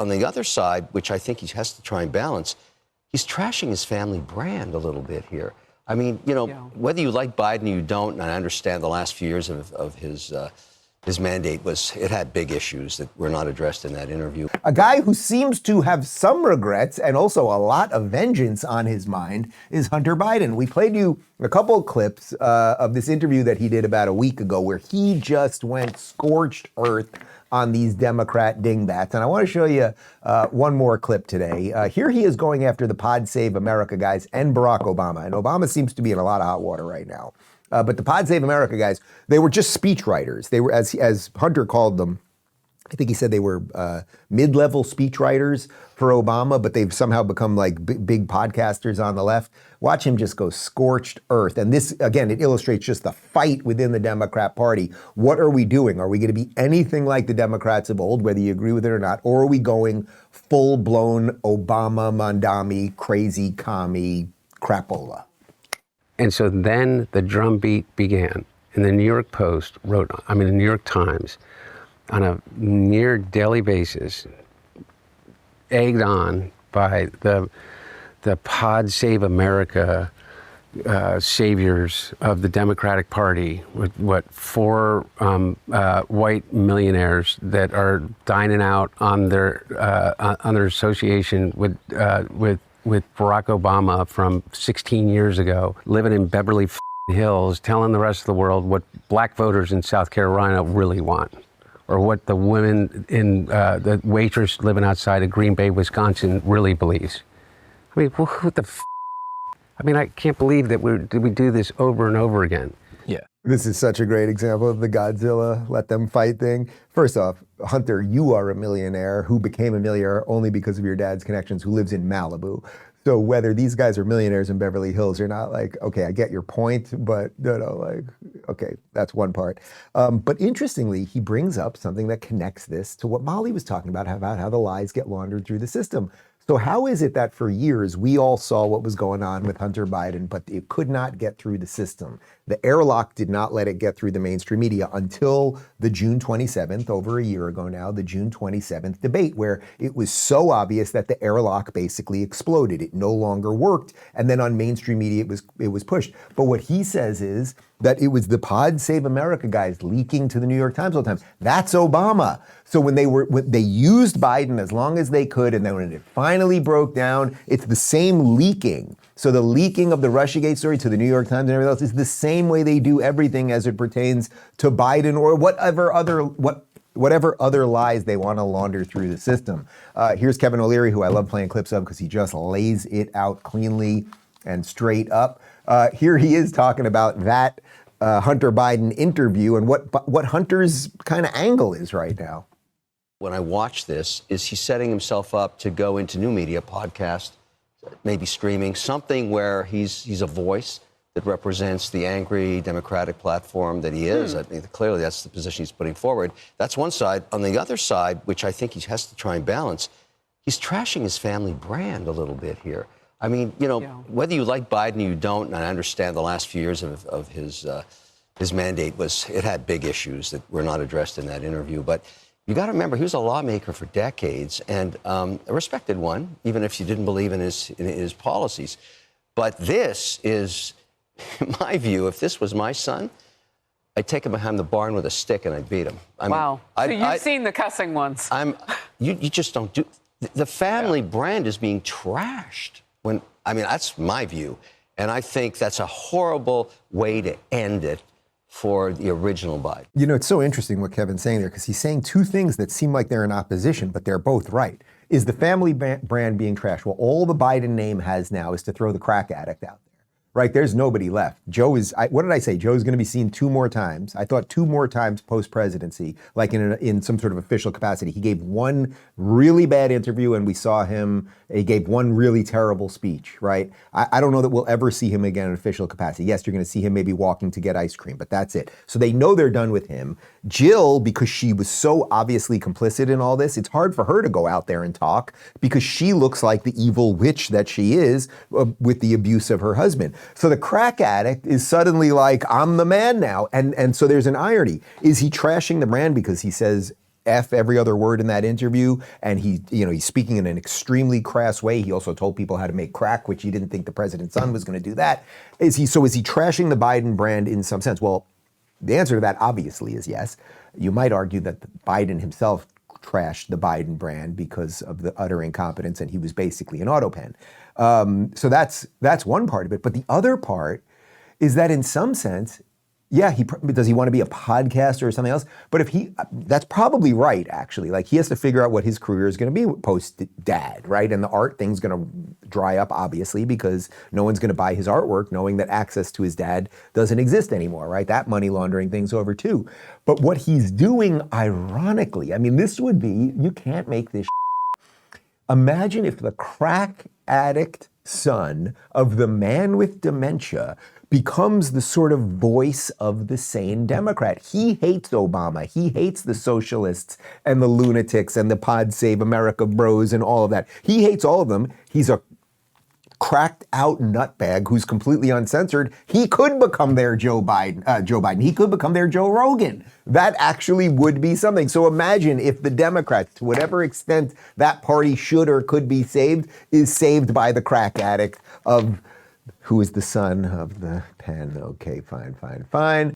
on the other side, which I think he has to try and balance, he's trashing his family brand a little bit here. I mean, whether you like Biden or you don't, and I understand the last few years of his mandate it had big issues that were not addressed in that interview. A guy who seems to have some regrets and also a lot of vengeance on his mind is Hunter Biden. We played you a couple of clips of this interview that he did about a week ago where he just went scorched earth on these Democrat dingbats. And I want to show you one more clip today. Here he is going after the Pod Save America guys and Barack Obama. And Obama seems to be in a lot of hot water right now. But the Pod Save America guys, they were just speechwriters. They were, as Hunter called them, I think he said they were mid-level speechwriters for Obama, but they've somehow become like big podcasters on the left. Watch him just go scorched earth. And this, again, it illustrates just the fight within the Democrat Party. What are we doing? Are we going to be anything like the Democrats of old, whether you agree with it or not? Or are we going full-blown Obama, Mondami, crazy commie crapola? And so then the drumbeat began. And the New York the New York Times, on a near daily basis, egged on by the Pod Save America saviors of the Democratic Party, with four white millionaires that are dining out on their association with Barack Obama from 16 years ago, living in Beverly Hills, telling the rest of the world what black voters in South Carolina really want, or what the women in the waitress living outside of Green Bay, Wisconsin really believes. I mean, what the I mean, I can't believe that we do this over and over again. Yeah. This is such a great example of the Godzilla let them fight thing. First off, Hunter, you are a millionaire who became a millionaire only because of your dad's connections, who lives in Malibu. So whether these guys are millionaires in Beverly Hills or not, like, okay, I get your point, but okay, that's one part. But interestingly, he brings up something that connects this to what Molly was talking about how the lies get laundered through the system. So how is it that for years we all saw what was going on with Hunter Biden, but it could not get through the system? The airlock did not let it get through the mainstream media until the June 27th, over a year ago now, the June 27th debate, where it was so obvious that the airlock basically exploded. It no longer worked. And then on mainstream media, it was pushed. But what he says is that it was the Pod Save America guys leaking to the New York Times all the time. That's Obama. So when they used Biden as long as they could, and then when it finally broke down, it's the same leaking. So the leaking of the Russiagate story to the New York Times and everything else is the same way they do everything as it pertains to Biden or whatever other lies they want to launder through the system. Here's Kevin O'Leary, who I love playing clips of because he just lays it out cleanly and straight up. Here he is talking about that Hunter Biden interview and what Hunter's kind of angle is right now. When I watch this, is he setting himself up to go into new media, podcast, maybe streaming, something where he's a voice that represents the angry Democratic platform that he is? I mean, clearly that's the position he's putting forward. That's one side. On the other side, which I think he has to try and balance, he's trashing his family brand a little bit here. I mean, whether you like Biden or you don't, and I understand the last few years of his mandate it had big issues that were not addressed in that interview, but you got to remember, he was a lawmaker for decades and a respected one, even if you didn't believe in his policies. But this is, in my view, if this was my son, I'd take him behind the barn with a stick and I'd beat him. Wow. So you've seen the cussing ones. You just don't do. The family brand is being trashed. That's my view. And I think that's a horrible way to end it for the original Biden. It's so interesting what Kevin's saying there, because he's saying two things that seem like they're in opposition, but they're both right. Is the family brand being trashed? Well, all the Biden name has now is to throw the crack addict out there. Right, there's nobody left. Joe is, what did I say? Joe's going to be seen 2 more times. I thought 2 more times post-presidency, like in some sort of official capacity. He gave one really bad interview and we saw him, he gave one really terrible speech, right? I don't know that we'll ever see him again in official capacity. Yes, you're going to see him maybe walking to get ice cream, but that's it. So they know they're done with him. Jill, because she was so obviously complicit in all this, it's hard for her to go out there and talk because she looks like the evil witch that she is with the abuse of her husband. So the crack addict is suddenly like, I'm the man now. And so there's an irony. Is he trashing the brand because he says F every other word in that interview, and he's speaking in an extremely crass way. He also told people how to make crack, which he didn't think the president's son was going to do that. Is he trashing the Biden brand in some sense? Well, the answer to that obviously is yes. You might argue that Biden himself trashed the Biden brand because of the utter incompetence, and he was basically an autopen. So that's one part of it. But the other part is that in some sense, yeah, does he want to be a podcaster or something else? But that's probably right, actually. Like, he has to figure out what his career is going to be post-dad, right? And the art thing's going to dry up, obviously, because no one's going to buy his artwork knowing that access to his dad doesn't exist anymore, right? That money laundering thing's over too. But what he's doing, ironically, I mean, this would be, you can't make this Imagine if the crack addict son of the man with dementia becomes the sort of voice of the sane Democrat. He hates Obama. He hates the socialists and the lunatics and the Pod Save America bros and all of that. He hates all of them. He's a cracked out nutbag who's completely uncensored. He could become their Joe Biden. He could become their Joe Rogan. That actually would be something. So imagine if the Democrats, to whatever extent that party should or could be saved, is saved by the crack addict who is the son of the pen. Okay, fine.